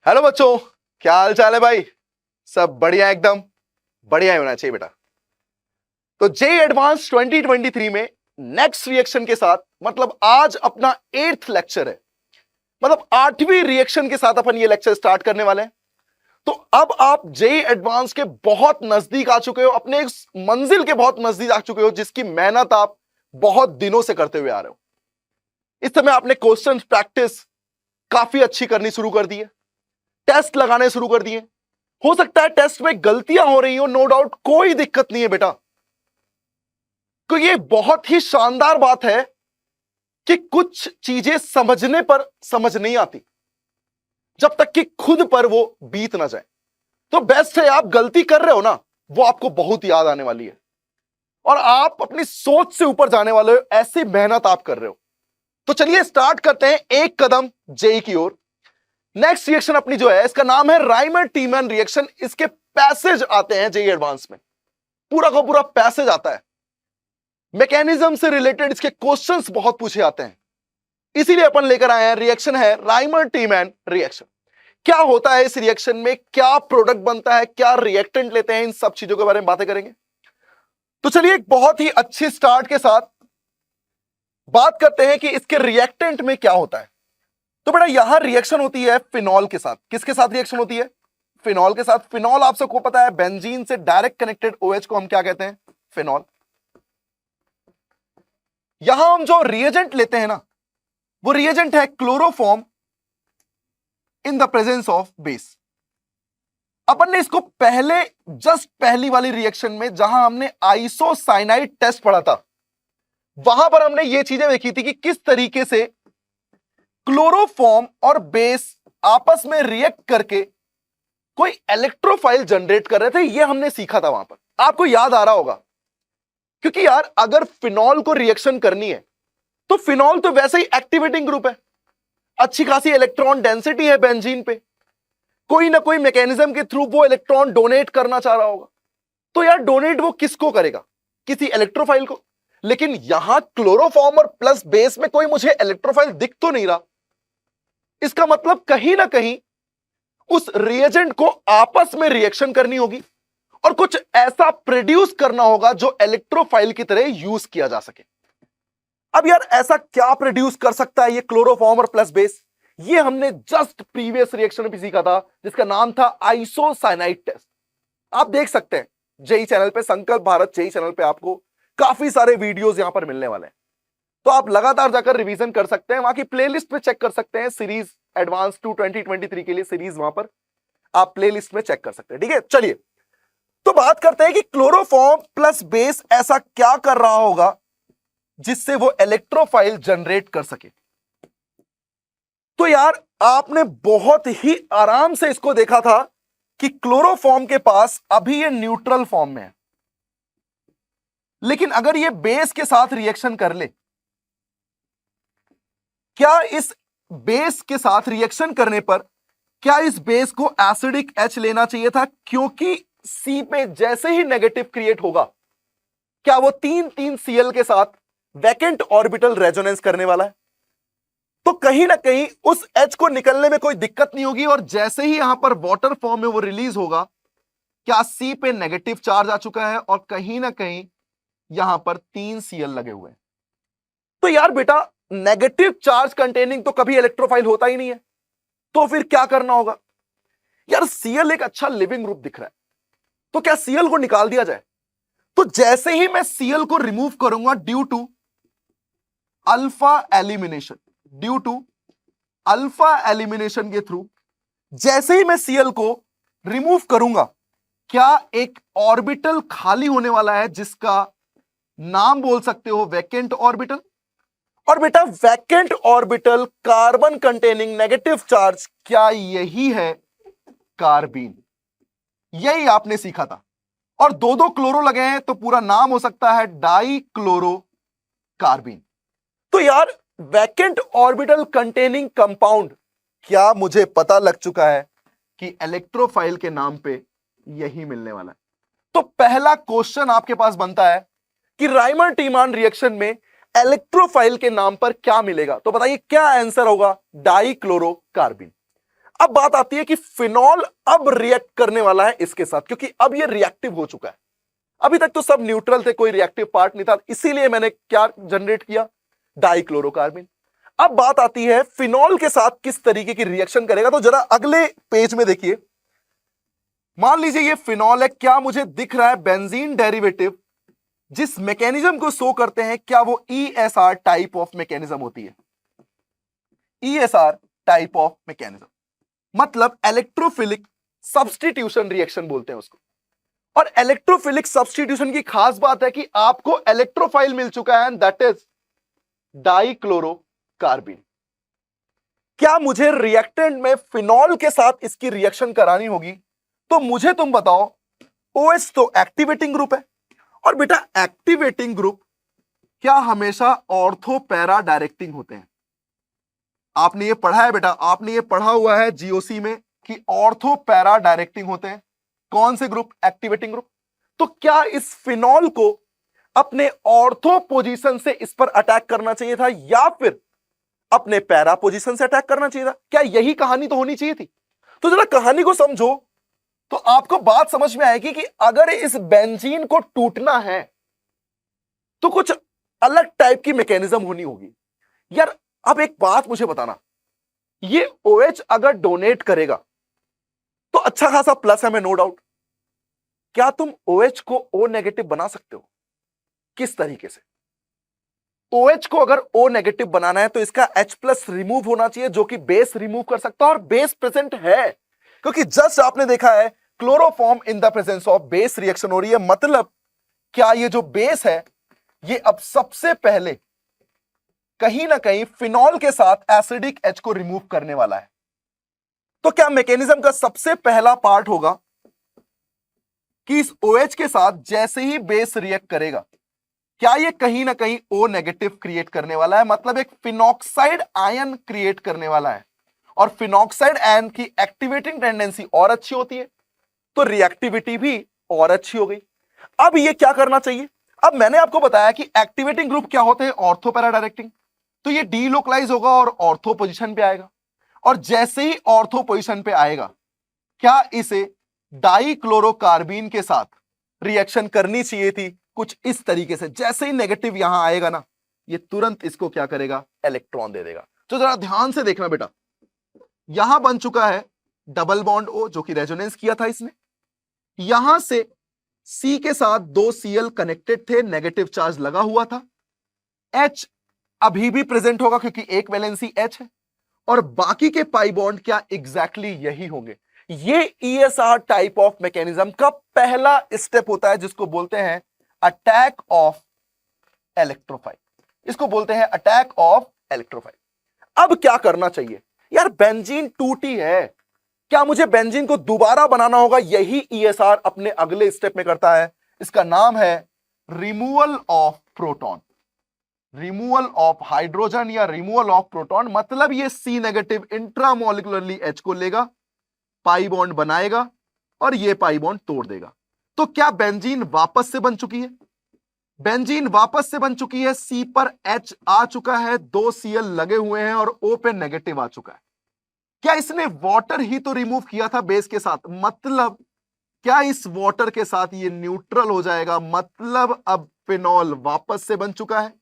Hello बच्चों, क्या हाल चाल है भाई। सब बढ़िया, एकदम बढ़िया ही होना चाहिए बेटा। तो जेई एडवांस 2023 में नेक्स्ट रिएक्शन के साथ, मतलब आज अपना 8th लेक्चर है, मतलब 8वीं रिएक्शन के साथ अपन ये लेक्चर स्टार्ट करने वाले हैं। तो अब आप जेई एडवांस के बहुत नजदीक आ चुके हो, अपने इस मंजिल के बहुत नजदीक आ चुके हो जिसकी मेहनत आप बहुत दिनों से करते हुए आ रहे हो। इस समय आपने क्वेश्चन प्रैक्टिस काफी अच्छी करनी शुरू कर दी है, टेस्ट लगाने शुरू कर दिए। हो सकता है टेस्ट में गलतियां हो रही हो, नो डाउट, कोई दिक्कत नहीं है बेटा। तो ये बहुत ही शानदार बात है कि कुछ चीजें समझने पर समझ नहीं आती जब तक कि खुद पर वो बीत ना जाए। तो बेस्ट है, आप गलती कर रहे हो ना, वो आपको बहुत याद आने वाली है और आप अपनी सोच से ऊपर जाने वाले हो, ऐसी मेहनत आप कर रहे हो। तो चलिए स्टार्ट करते हैं एक कदम जेई की ओर। नेक्स्ट रिएक्शन अपनी जो है, इसका नाम है राइमर टीमैन रिएक्शन। इसके पैसेज आते हैं जेई एडवांस में, पूरा का पूरा पैसेज आता है। मैकेनिज्म से रिलेटेड इसके क्वेश्चंस बहुत पूछे जाते हैं, इसीलिए अपन लेकर आए हैं। रिएक्शन है राइमर टीमैन रिएक्शन। क्या होता है इस रिएक्शन में, क्या प्रोडक्ट बनता है, क्या रिएक्टेंट लेते हैं, इन सब चीजों के बारे में बातें करेंगे। तो चलिए एक बहुत ही अच्छी स्टार्ट के साथ बात करते हैं कि इसके रिएक्टेंट में क्या होता है। तो बेटा यहां रिएक्शन होती है फिनॉल के साथ। किसके साथ रिएक्शन होती है? फिनॉल के साथ। फिनॉल आप सबको पता है, बेंजीन से डायरेक्ट कनेक्टेड OH को हम क्या कहते हैं? फिनॉल। यहां हम जो रिएजेंट लेते हैं ना, वो रिएजेंट है chloroform in the presence of base. अपन ने इसको पहली वाली रिएक्शन में, जहां हमने आइसोसाइनाइड टेस्ट पढ़ा था, वहां पर हमने ये चीजें देखी थी कि किस तरीके से क्लोरोफॉर्म और बेस आपस में रिएक्ट करके कोई इलेक्ट्रोफाइल जनरेट कर रहे थे। ये हमने सीखा था वहां पर, आपको याद आ रहा होगा। क्योंकि यार अगर फिनॉल को रिएक्शन करनी है तो फिनॉल तो वैसे ही एक्टिवेटिंग ग्रुप है, अच्छी खासी इलेक्ट्रॉन डेंसिटी है बेंजीन पे, कोई ना कोई मैकेनिज्म के थ्रू वो इलेक्ट्रॉन डोनेट करना चाह रहा होगा। तो यार डोनेट वो किसको करेगा? किसी इलेक्ट्रोफाइल को। लेकिन यहां क्लोरोफॉर्म और प्लस बेस में कोई मुझे इलेक्ट्रोफाइल दिख तो नहीं रहा। इसका मतलब कहीं ना कहीं उस रिएजेंट को आपस में रिएक्शन करनी होगी और कुछ ऐसा प्रोड्यूस करना होगा जो इलेक्ट्रोफाइल की तरह यूज किया जा सके। अब यार ऐसा क्या प्रोड्यूस कर सकता है ये क्लोरोफॉर्म और प्लस बेस? ये हमने जस्ट प्रीवियस रिएक्शन में भी सीखा था, जिसका नाम था आइसोसाइनाइड टेस्ट। आप देख सकते हैं जेई चैनल पे, संकल्प भारत जेई चैनल पे आपको काफी सारे वीडियोस यहां पर मिलने वाले हैं। तो आप लगातार जाकर रिवीजन कर सकते हैं, वहां की प्लेलिस्ट पे चेक कर सकते हैं। सीरीज एडवांस 2 2023 के लिए सीरीज वहां पर आप प्लेलिस्ट में चेक कर सकते हैं। ठीक है, चलिए तो बात करते हैं कि क्लोरोफॉर्म प्लस बेस ऐसा क्या कर रहा होगा जिससे वो इलेक्ट्रोफाइल जनरेट कर सके। तो यार आपने बहुत ही आराम से इसको देखा था कि क्लोरोफॉर्म के पास अभी ये न्यूट्रल फॉर्म में है, लेकिन अगर ये बेस के साथ रिएक्शन कर ले, क्या इस बेस के साथ रिएक्शन करने पर क्या इस बेस को एसिडिक H लेना चाहिए था? क्योंकि C पे जैसे ही नेगेटिव क्रिएट होगा, क्या वो 3 Cl के साथ वैकेंट ऑर्बिटल रेजोनेंस करने वाला है। तो कहीं ना कहीं उस H को निकलने में कोई दिक्कत नहीं होगी और जैसे ही यहां पर वाटर फॉर्म में वो रिलीज होगा, क्या C पे नेगेटिव चार्ज आ चुका है और कहीं ना कहीं यहां पर 3 Cl लगे हुए हैं। तो यार बेटा नेगेटिव चार्ज कंटेनिंग तो कभी इलेक्ट्रोफाइल होता ही नहीं है, तो फिर क्या करना होगा? यार Cl एक अच्छा लिविंग ग्रुप दिख रहा है, तो क्या Cl को निकाल दिया जाए? तो जैसे ही मैं Cl को रिमूव करूंगा ड्यू टू अल्फा एलिमिनेशन के थ्रू, जैसे ही मैं Cl को रिमूव करूंगा, क्या एक ऑर्बिटल खाली होने वाला है जिसका नाम बोल सकते हो वैकेंट ऑर्बिटल। और बेटा vacant orbital carbon containing negative charge, क्या यही है कार्बीन? यही आपने सीखा था। और दो क्लोरो लगे हैं तो पूरा नाम हो सकता है डाई क्लोरो कार्बीन। तो यार वैकेंट ऑर्बिटल कंटेनिंग कंपाउंड, क्या मुझे पता लग चुका है कि इलेक्ट्रोफाइल के नाम पे यही मिलने वाला है। तो पहला क्वेश्चन आपके पास बनता है कि राइमर टीमान रिएक्शन में इलेक्ट्रोफाइल के नाम पर क्या मिलेगा। तो बताइए क्या आंसर होगा? Die chloro carbene. अब बात आती है कि फिनॉल अब रिएक्ट करने वाला है इसके साथ, क्योंकि अब ये रिएक्टिव हो चुका है। अभी तक तो सब न्यूट्रल थे, कोई रिएक्टिव पार्ट नहीं था, इसीलिए मैंने क्या जनरेट किया, डाइक्लोरोकार्बन। अब बात आती है फिनॉल के साथ किस तरीके की रिएक्शन करेगा, तो जरा अगले पेज में देखिए। मान लीजिए ये फिनॉल है, क्या मुझे दिख रहा है बेंजीन डेरिवेटिव जिस मैकेनिज्म को शो करते हैं, क्या वो ESR टाइप ऑफ मैकेनिज्म होती है? ESR टाइप ऑफ मैकेनिज्म मतलब इलेक्ट्रोफिलिक सब्स्टिट्यूशन रिएक्शन बोलते हैं उसको। और इलेक्ट्रोफिलिक सब्स्टिट्यूशन की खास बात है कि आपको इलेक्ट्रोफाइल मिल चुका है, दैट इज डाइक्लोरोकार्बन। क्या मुझे रिएक्टेंट में फिनॉल के साथ इसकी रिएक्शन करानी होगी, तो मुझे तुम बताओ, OH तो एक्टिवेटिंग ग्रुप है, और बेटा एक्टिवेटिंग ग्रुप क्या हमेशा ऑर्थो पैरा डायरेक्टिंग होते हैं? आपने ये पढ़ा है बेटा, आपने ये पढ़ा हुआ है GOC में कि ऑर्थो पैरा डायरेक्टिंग होते हैं। कौन से ग्रुप? Activating group. तो क्या इस फिनॉल को अपने ऑर्थो पोजीशन से इस पर अटैक करना चाहिए था, या फिर अपने पैरा पोजीशन से अटैक करना चाहिए था? क्या यही कहानी तो होनी चाहिए थी? तो जरा कहानी को समझो तो आपको बात समझ में आएगी कि अगर इस बेंजीन को टूटना है तो कुछ अलग टाइप की मैकेनिज्म होनी होगी। यार अब एक बात मुझे बताना, ये OH अगर डोनेट करेगा तो अच्छा खासा प्लस है, मैं नो डाउट। क्या तुम OH को O नेगेटिव बना सकते हो? किस तरीके से? OH को अगर O नेगेटिव बनाना है तो इसका H+ रिमूव होना चाहिए, जो कि बेस रिमूव कर सकता है, और बेस प्रेजेंट है, क्योंकि जस्ट आपने देखा है chloroform in the presence of base reaction हो रही है। मतलब क्या ये जो बेस है ये अब सबसे पहले कहीं ना कहीं फिनॉल के साथ एसिडिक H को रिमूव करने वाला है। तो क्या मैकेनिज्म का सबसे पहला पार्ट होगा कि इस OH के साथ जैसे ही बेस रिएक्ट करेगा, क्या ये कहीं ना कहीं O नेगेटिव क्रिएट करने वाला है, मतलब एक फिनॉक्साइड आयन क्रिएट करने वाला है। और फिनॉक्साइड आयन की एक्टिवेटिंग टेंडेंसी और अच्छी होती है, तो रिएक्टिविटी भी और अच्छी हो गई। अब ये क्या करना चाहिए? अब मैंने आपको बताया कि एक्टिवेटिंग ग्रुप क्या होते हैं, ऑर्थो पैरा डायरेक्टिंग, तो ये डीलोकलाइज होगा और ऑर्थो पोजीशन पे आएगा। और जैसे ही ऑर्थो पोजीशन पे आएगा, क्या इसे डाइक्लोरोकार्बन के साथ रिएक्शन करनी चाहिए थी कुछ इस तरीके से। जैसे ही नेगेटिव यहां आएगा ना, ये तुरंत इसको क्या करेगा, इलेक्ट्रॉन दे देगा। तो जरा ध्यान से देखना बेटा, यहां बन चुका है डबल बॉन्ड O, जो कि रेजोनेंस किया था इसने। यहां से C के साथ 2 Cl कनेक्टेड थे, नेगेटिव चार्ज लगा हुआ था। H अभी भी प्रेजेंट होगा क्योंकि एक वैलेंसी H है, और बाकी के पाई बॉन्ड क्या एग्जैक्टली यही होंगे। ये ESR टाइप ऑफ मैकेनिज्म का पहला स्टेप होता है, जिसको बोलते हैं अटैक ऑफ इलेक्ट्रोफाइल। इसको बोलते हैं अटैक ऑफ इलेक्ट्रोफाइल। अब क्या करना चाहिए? यार बेंजीन टूटी है, क्या मुझे बेंजीन को दोबारा बनाना होगा? यही ESR अपने अगले स्टेप में करता है। इसका नाम है removal of proton, removal of hydrogen या रिमूवल ऑफ प्रोटॉन। मतलब ये C नेगेटिव इंट्रामोलिकुलरली H को लेगा, पाई बॉन्ड बनाएगा और ये पाई बॉन्ड तोड़ देगा। तो क्या बेंजीन वापस से बन चुकी है? बेंजीन वापस से बन चुकी है, C पर H आ चुका है, 2 Cl लगे हुए हैं और O पे नेगेटिव आ चुका है। क्या इसने वाटर ही तो रिमूव किया था बेस के साथ, मतलब क्या इस वाटर के साथ ये न्यूट्रल हो जाएगा? मतलब अब फिनॉल वापस से बन चुका है,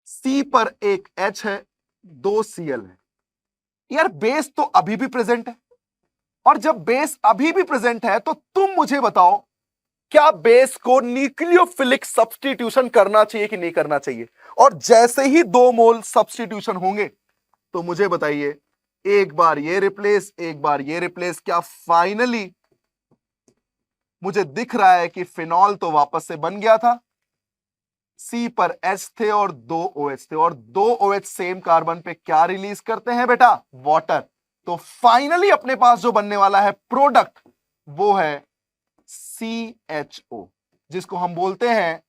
C पर एक H है, 2 Cl है। यार बेस तो अभी भी प्रेजेंट है, और जब बेस अभी भी प्रेजेंट है तो तुम मुझे बताओ, क्या बेस को न्यूक्लियोफिलिक सब्स्टिट्यूशन करना चाहिए कि नहीं करना चाहिए? और जैसे ही 2 मोल सब्स्टिट्यूशन होंगे तो मुझे बताइए, एक बार ये रिप्लेस, एक बार ये रिप्लेस, क्या फाइनली मुझे दिख रहा है कि फिनॉल तो वापस से बन गया था, C पर H थे और 2 OH थे, और 2 OH सेम कार्बन पे क्या रिलीज करते हैं बेटा? वाटर। तो फाइनली अपने पास जो बनने वाला है प्रोडक्ट वो है CHO, जिसको हम बोलते हैं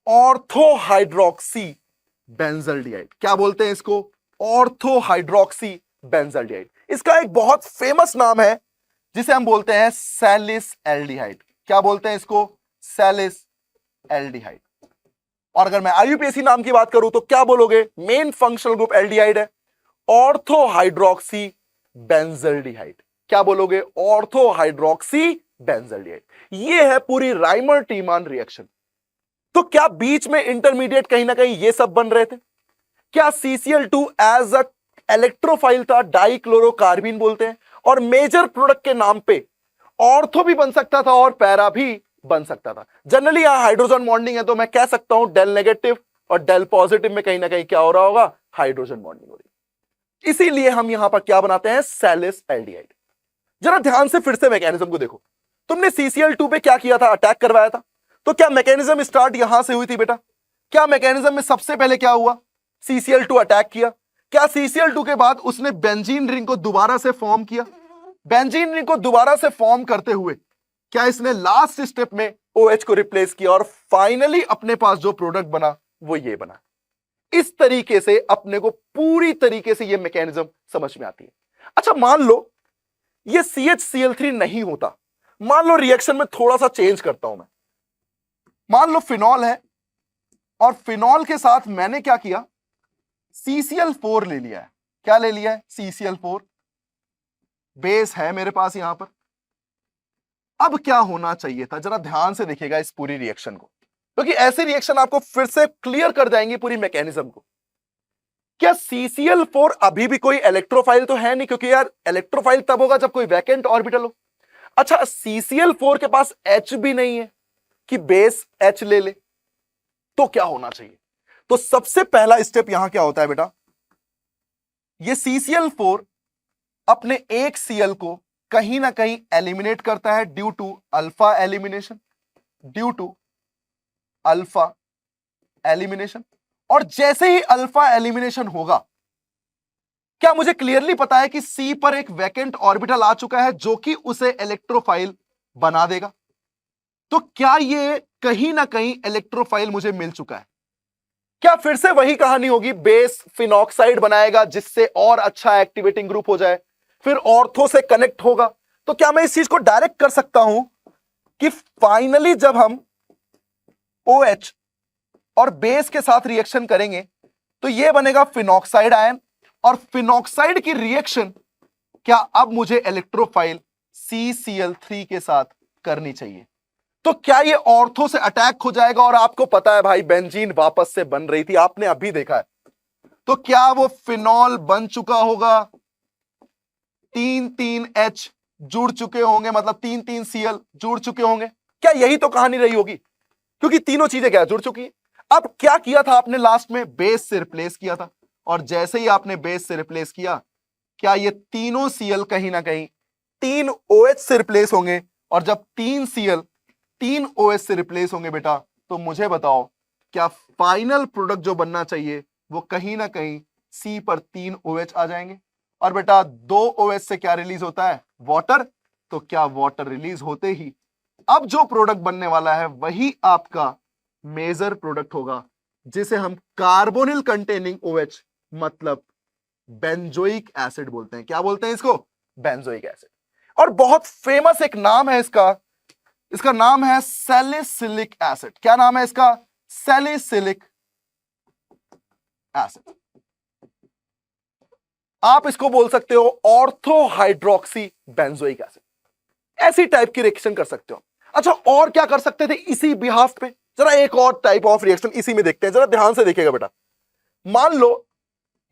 ऑर्थो हाइड्रोक्सी बेंजल्डिहाइड। क्या बोलते हैं इसको? Ortho hydroxy benzaldehyde. इसका एक बहुत फेमस नाम है जिसे हम बोलते हैं सैलिस एल्डिहाइड। क्या बोलते हैं इसको? सैलिस एल्डिहाइड। और अगर मैं IUPAC नाम की बात करूं तो क्या बोलोगे? मेन फंक्शनल ग्रुप एल्डिहाइड है, ऑर्थो हाइड्रोक्सी बेंजल्डिहाइड। क्या बोलोगे? Ortho hydroxy benzaldehyde. ये है पूरी राइमर टीमान रिएक्शन। तो क्या बीच में इंटरमीडिएट कहीं ना कहीं ये सब बन रहे थे? क्या CCl2 एज अ इलेक्ट्रोफाइल था, डाइक्लोरोकार्बिन बोलते हैं, और मेजर प्रोडक्ट के नाम पे ऑर्थो भी बन सकता था और पैरा भी बन सकता था। जनरली यहां हाइड्रोजन बॉन्डिंग है तो मैं कह सकता हूं डेल नेगेटिव और डेल पॉजिटिव में कहीं ना कहीं क्या हो रहा होगा? हाइड्रोजन बॉन्डिंग हो रही है। इसीलिए हम यहां पर क्या बनाते हैं? सैलिस एल्डिहाइड। जरा ध्यान से फिर से मैकेनिज्म को देखो। तुमने CCl2 पे क्या किया था? अटैक करवाया था। तो क्या मैकेनिज्म स्टार्ट यहां से हुई थी बेटा? क्या मैकेनिज्म में सबसे पहले क्या हुआ? CCl2 अटैक किया। क्या CCl2 के बाद उसने बेंजीन रिंग को दोबारा से फॉर्म किया? बेंजीन रिंग को दोबारा से फॉर्म करते हुए क्या इसने लास्ट स्टेप में OH को रिप्लेस किया और फाइनली अपने पास जो प्रोडक्ट बना वो ये बना। इस तरीके से अपने को पूरी तरीके से ये मैकेनिज्म समझ में आती है। अच्छा, मान लो ये CHCl3 नहीं होता, मान लो रिएक्शन में थोड़ा सा चेंज करता हूं मैं। मान लो फिनॉल है और फिनॉल के साथ मैंने क्या किया? CCl4 ले लिया है। क्या ले लिया है? CCl4 बेस है मेरे पास यहां पर। अब क्या होना चाहिए था? जरा ध्यान से देखिएगा इस पूरी रिएक्शन को, क्योंकि ऐसी रिएक्शन आपको फिर से क्लियर कर जाएंगी पूरी मैकेनिज्म को। क्या CCl4 अभी भी कोई इलेक्ट्रोफाइल तो है नहीं, क्योंकि यार इलेक्ट्रोफाइल तब होगा जब कोई वैकेंट ऑर्बिटल हो। अच्छा, CCl4 के पास H भी नहीं है कि बेस H ले ले, तो क्या होना चाहिए? तो सबसे पहला स्टेप यहां क्या होता है बेटा? ये CCl4 अपने एक Cl को कहीं ना कहीं एलिमिनेट करता है due to alpha elimination, due to alpha elimination. और जैसे ही अल्फा एलिमिनेशन होगा, क्या मुझे क्लियरली पता है कि C पर एक वैकेंट ऑर्बिटल आ चुका है जो कि उसे इलेक्ट्रोफाइल बना देगा। तो क्या ये कहीं ना कहीं इलेक्ट्रोफाइल मुझे मिल चुका है? क्या फिर से वही कहानी होगी? बेस फिनॉक्साइड बनाएगा जिससे और अच्छा एक्टिवेटिंग ग्रुप हो जाए, फिर ऑर्थो से कनेक्ट होगा। तो क्या मैं इस चीज को डायरेक्ट कर सकता हूं कि फाइनली जब हम OH और बेस के साथ रिएक्शन करेंगे तो यह बनेगा फिनॉक्साइड आयन, और फिनॉक्साइड की रिएक्शन क्या अब मुझे इलेक्ट्रोफाइल CCl3 के साथ करनी चाहिए? तो क्या ये ऑर्थो से अटैक हो जाएगा? और आपको पता है भाई बेंजीन वापस से बन रही थी, आपने अभी देखा है। तो क्या वो फिनॉल बन चुका होगा? 3 H जुड़ चुके होंगे, मतलब 3 Cl जुड़ चुके होंगे। क्या यही तो कहानी रही होगी? क्योंकि तीनों चीजें क्या जुड़ चुकी है। अब क्या किया था आपने? लास्ट में बेस से रिप्लेस किया था, और जैसे ही आपने बेस से रिप्लेस किया, क्या ये तीनों Cl कहीं ना कहीं 3 OH से रिप्लेस होंगे? और जब 3 Cl 3 OH से रिप्लेस होंगे बेटा, तो मुझे बताओ क्या फाइनल प्रोडक्ट जो बनना चाहिए वो कहीं ना कहीं C पर 3 OH आ जाएंगे? और बेटा 2 OH से क्या रिलीज होता है? वाटर। तो क्या वाटर रिलीज होते ही अब जो प्रोडक्ट बनने वाला है वही आपका मेजर प्रोडक्ट होगा, जिसे हम कार्बोनिल कंटेनिंग OH मतलब बेंजोइक एसिड बोलते हैं। क्या बोलते हैं इसको? Benzoic acid. और बहुत फेमस एक नाम है इसका, इसका नाम है सैलिसिलिक एसिड। क्या नाम है इसका? Salicylic acid. आप इसको बोल सकते हो ऑर्थो हाइड्रोक्सी बेंजोइक एसिड। ऐसी टाइप की रिएक्शन कर सकते हो। अच्छा, और क्या कर सकते थे इसी बिहाफ पे? जरा एक और टाइप ऑफ रिएक्शन इसी में देखते हैं, जरा ध्यान से देखिएगा बेटा। मान लो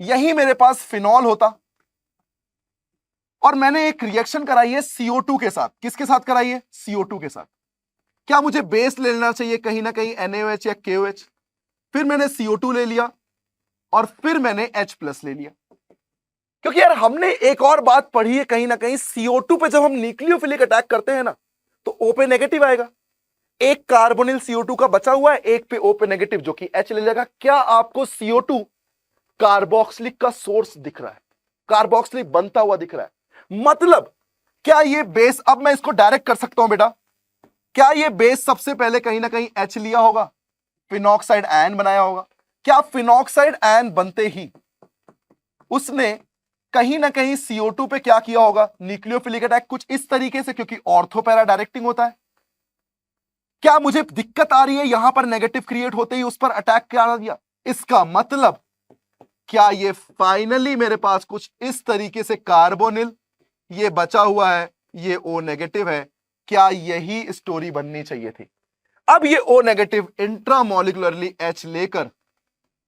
यही मेरे पास फिनॉल होता और मैंने एक रिएक्शन कराई है CO2 के साथ। किसके साथ कराई है? CO2 के साथ। क्या मुझे बेस ले लेना चाहिए कहीं ना कहीं NaOH या KOH? फिर मैंने CO2 ले लिया और फिर मैंने H+ ले लिया, क्योंकि यार हमने एक और बात पढ़ी है कहीं ना कहीं, CO2 पे जब हम न्यूक्लियोफिलिक अटैक करते हैं ना तो O पे नेगेटिव आएगा। एक कार्बोनिल CO2 का बचा हुआ है, एक पे O पे नेगेटिव जो कि H ले लेगा। क्या आपको CO2 कार्बोक्सिलिक का सोर्स दिख रहा है? कार्बोक्सिलिक बनता हुआ दिख रहा है। मतलब क्या ये बेस, अब मैं इसको डायरेक्ट कर सकता हूं बेटा, क्या ये बेस सबसे पहले कहीं ना कहीं H लिया होगा, फिनॉक्साइड आयन बनाया होगा? क्या फिनॉक्साइड आयन बनते ही उसने कहीं ना कहीं CO2 पे क्या किया होगा? न्यूक्लियोफिलिक अटैक कुछ इस तरीके से, क्योंकि ऑर्थो पैरा डायरेक्टिंग होता है। क्या मुझे दिक्कत आ रही है यहां पर नेगेटिव क्रिएट होते ही उस पर अटैक क्या दिया? इसका मतलब क्या ये फाइनली मेरे पास कुछ इस तरीके से कार्बोनिल, ये बचा हुआ है, ये O नेगेटिव है, क्या यही स्टोरी बननी चाहिए थी? अब ये O नेगेटिव इंट्रामोलिकुलरली H लेकर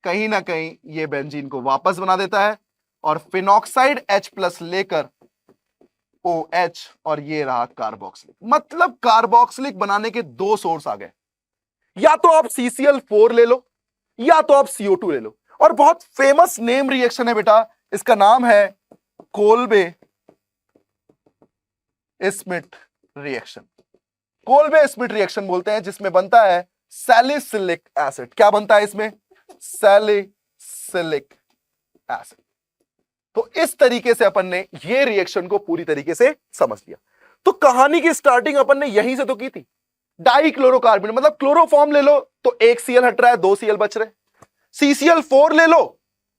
कहीं ना कहीं ये बेंजीन को वापस बना देता है और फिनॉक्साइड H+ लेकर OH और ये रहा कार्बोक्सिलिक। मतलब कार्बोक्सिलिक बनाने के दो सोर्स आ गए, या तो आप CCl4 ले लो या तो आप CO2 ले लो। और बहुत फेमस नेम रिएक्शन है बेटा, इसका नाम है Kolbe Smith reaction. Kolbe Smith reaction बोलते हैं, जिसमें बनता है सैलिसिलिक एसिड। क्या बनता है इसमें? Salicylic acid. तो इस तरीके से अपन ने ये रिएक्शन को पूरी तरीके से समझ लिया। तो कहानी की स्टार्टिंग अपन ने यहीं से तो की थी, डाइक्लोरोकार्बन मतलब क्लोरोफॉर्म ले लो तो एक Cl हट रहा है, 2 Cl बच रहे। CCl4 ले लो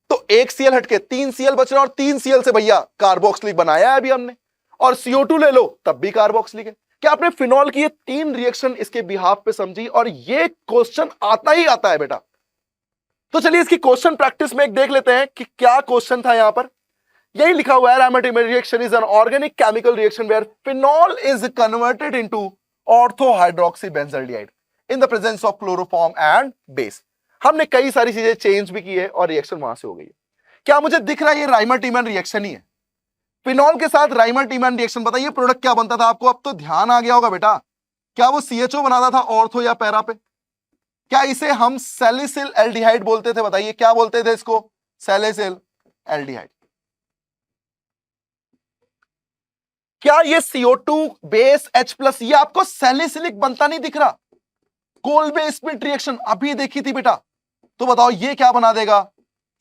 तो एक Cl हट के 3 Cl बच रहा है, और 3 Cl से भैया कार्बोक्सिलिक बनाया है अभी हमने। और CO2 ले लो तब भी कार्बोक्सिलिक है। क्या आपने फिनॉल की ये 3 रिएक्शन इसके बिहाफ पे समझी? और ये क्वेश्चन आता ही आता है बेटा। तो चलिए इसकी क्वेश्चन प्रैक्टिस में एक देख लेते हैं कि क्या क्वेश्चन था यहां पर। यही लिखा हुआ है, Reimer Tiemann reaction is an organic chemical reaction where phenol is converted into ortho hydroxybenzaldehyde in the presence of chloroform and base. हमने कई सारी चीजें चेंज भी की है और रिएक्शन वहां से हो गई है। क्या मुझे दिख रहा है ये रायमाटिमर रिएक्शन ही है? फिनॉल के साथ रायमाटिमर रिएक्शन, बताइए प्रोडक्ट क्या बनता था आपको? अब तो ध्यान आ गया होगा बेटा। क्या वो CHO बनाता था ऑर्थो या पैरा पे? क्या इसे हम सैलिसिल एल्डिहाइड बोलते थे? बताइए क्या बोलते थे इसको? Salicyl aldehyde. क्या ये CO2 बेस H+, ये आपको सैलिसिलिक बनता नहीं दिख रहा? कोल्बे स्मिथ रिएक्शन अभी देखी थी बेटा। तो बताओ ये क्या बना देगा?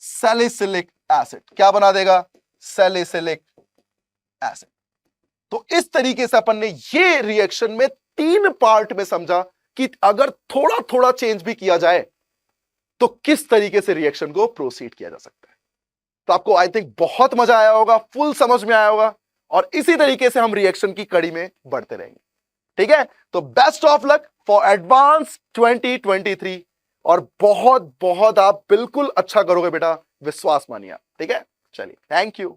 Salicylic acid. क्या बना देगा? Salicylic acid. तो इस तरीके से अपन ने ये रिएक्शन में 3 पार्ट में समझा कि अगर थोड़ा थोड़ा चेंज भी किया जाए तो किस तरीके से रिएक्शन को प्रोसीड किया जा सकता है। तो आपको आई थिंक बहुत मजा आया होगा, फुल समझ में आया होगा, और इसी तरीके से हम रिएक्शन की कड़ी में बढ़ते रहेंगे। ठीक है, तो best of luck for advance 2023, और बहुत बहुत आप बिल्कुल अच्छा करोगे बेटा, विश्वास मानिए। ठीक है, चलिए, थैंक यू।